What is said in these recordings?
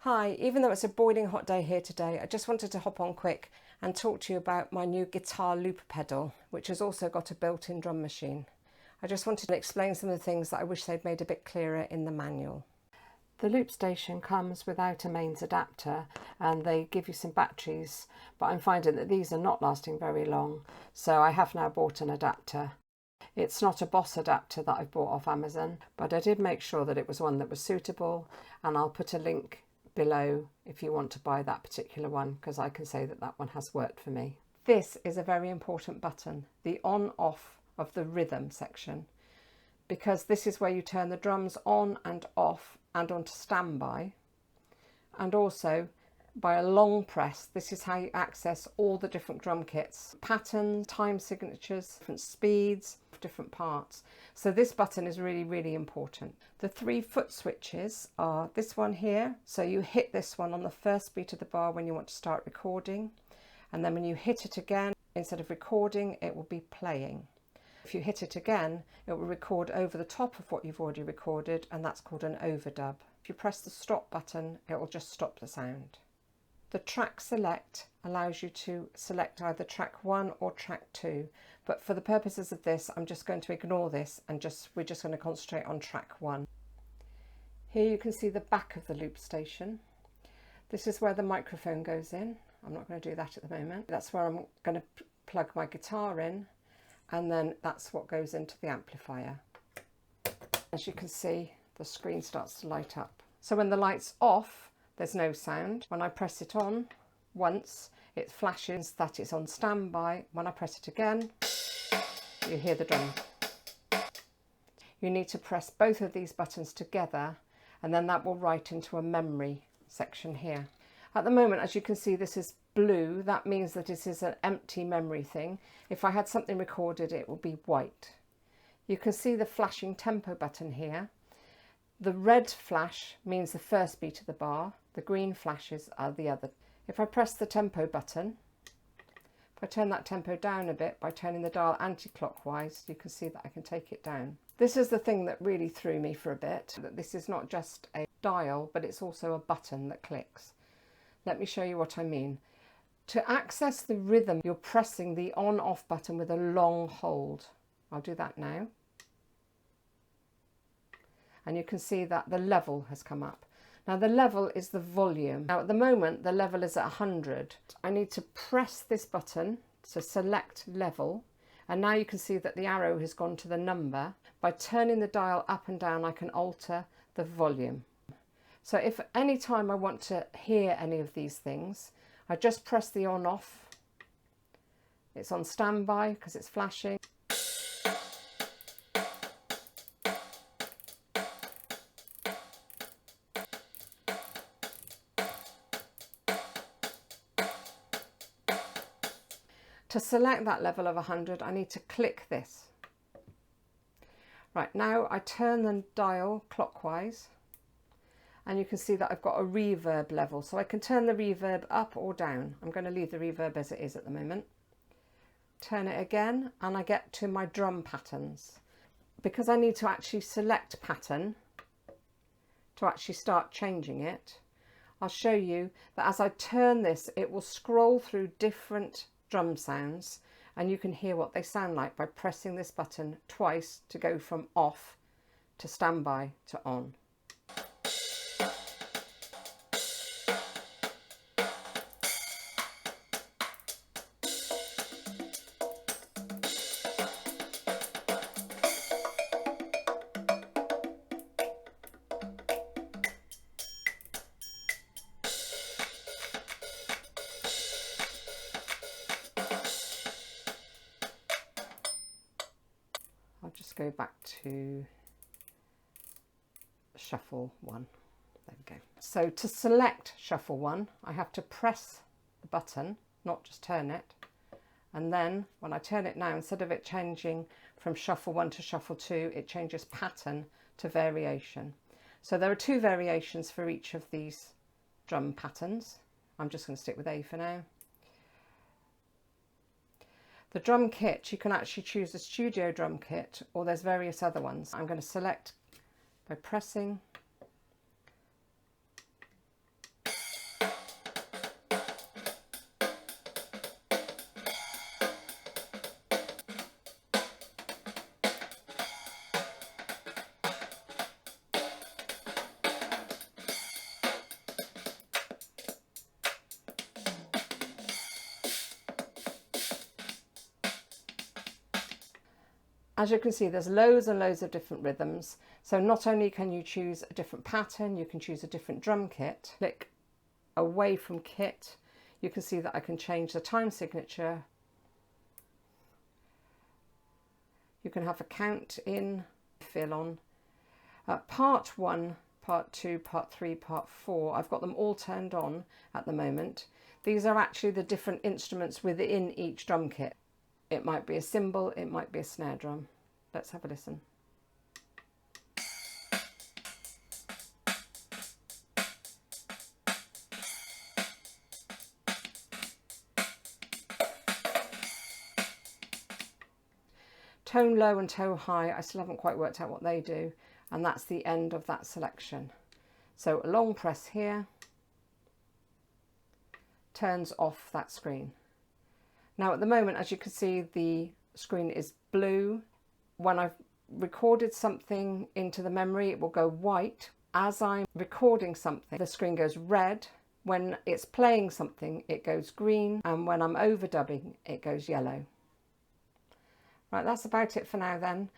Hi, even though it's a boiling hot day here today, I just wanted to hop on quick and talk to you about my new guitar loop pedal, which has also got a built-in drum machine. I just wanted to explain some of the things that I wish they'd made a bit clearer in the manual. The loop station comes without a mains adapter and they give you some batteries, but I'm finding that these are not lasting very long, so I have now bought an adapter. It's not a Boss adapter that I've bought off Amazon, but I did make sure that it was one that was suitable, and I'll put a link below if you want to buy that particular one, because I can say that that one has worked for me. This is a very important button, the on off of the rhythm section, because this is where you turn the drums on and off and onto standby, and also by a long press this is how you access all the different drum kits, patterns, time signatures, different speeds, different parts. So this button is really important. The 3 foot switches are this one here, so you hit this one on the first beat of the bar when you want to start recording, and then when you hit it again, instead of recording, it will be playing. If you hit it again, it will record over the top of what you've already recorded, and that's called an overdub. If you press the stop button, it will just stop the sound. The track select allows you to select either track 1 or track 2, but for the purposes of this I'm just going to ignore this and we're just going to concentrate on track 1. Here you can see the back of the loop station. This is where the microphone goes in. I'm not going to do that at the moment. That's where I'm going to plug my guitar in, and then that's what goes into the amplifier. As you can see, the screen starts to light up. So when the light's off, there's no sound. When I press it on once, it flashes that it's on standby. When I press it again, you hear the drum. You need to press both of these buttons together, and then that will write into a memory section here. At the moment, as you can see, this is blue. That means that this is an empty memory thing. If I had something recorded, it would be white. You can see the flashing tempo button here. The red flash means the first beat of the bar, the green flashes are the other. If I press the tempo button, if I turn that tempo down a bit by turning the dial anti-clockwise, you can see that I can take it down. This is the thing that really threw me for a bit, that this is not just a dial, but it's also a button that clicks. Let me show you what I mean. To access the rhythm, you're pressing the on-off button with a long hold. I'll do that now. And you can see that the level has come up. Now the level is the volume. Now at the moment the level is at 100. I need to press this button to select level, and now you can see that the arrow has gone to the number. By turning the dial up and down I can alter the volume. So if any time I want to hear any of these things, I just press the on off. It's on standby because it's flashing. To select that level of 100, I need to click this. Right, now I turn the dial clockwise, and you can see that I've got a reverb level, so I can turn the reverb up or down. I'm going to leave the reverb as it is at the moment. Turn it again, and I get to my drum patterns. Because I need to actually select pattern to actually start changing it, I'll show you that as I turn this, it will scroll through different drum sounds, and you can hear what they sound like by pressing this button twice to go from off to standby to on. I'll just go back to shuffle 1. There we go. So to select shuffle 1, I have to press the button, not just turn it. And then when I turn it now, instead of it changing from shuffle 1 to shuffle 2, it changes pattern to variation. So there are 2 variations for each of these drum patterns. I'm just going to stick with A for now. The drum kit, you can actually choose a studio drum kit, or there's various other ones. I'm going to select by pressing As you can see, there's loads and loads of different rhythms. So not only can you choose a different pattern, you can choose a different drum kit. Click away from kit. You can see that I can change the time signature. You can have a count in, fill on. Part 1, part 2, part 3, part 4, I've got them all turned on at the moment. These are actually the different instruments within each drum kit. It might be a cymbal, it might be a snare drum. Let's have a listen. Tone low and tone high, I still haven't quite worked out what they do, and that's the end of that selection. So a long press here turns off that screen. Now at the moment, as you can see, the screen is blue. When I've recorded something into the memory, it will go white. As I'm recording something, the screen goes red. When it's playing something, it goes green, and when I'm overdubbing, it goes yellow. Right, that's about it for now then.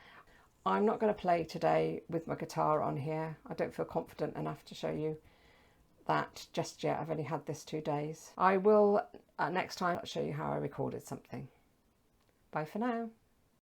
I'm not going to play today with my guitar on here. I don't feel confident enough to show you that just yet. I've only had this 2 days. I will next time show you how I recorded something. Bye for now.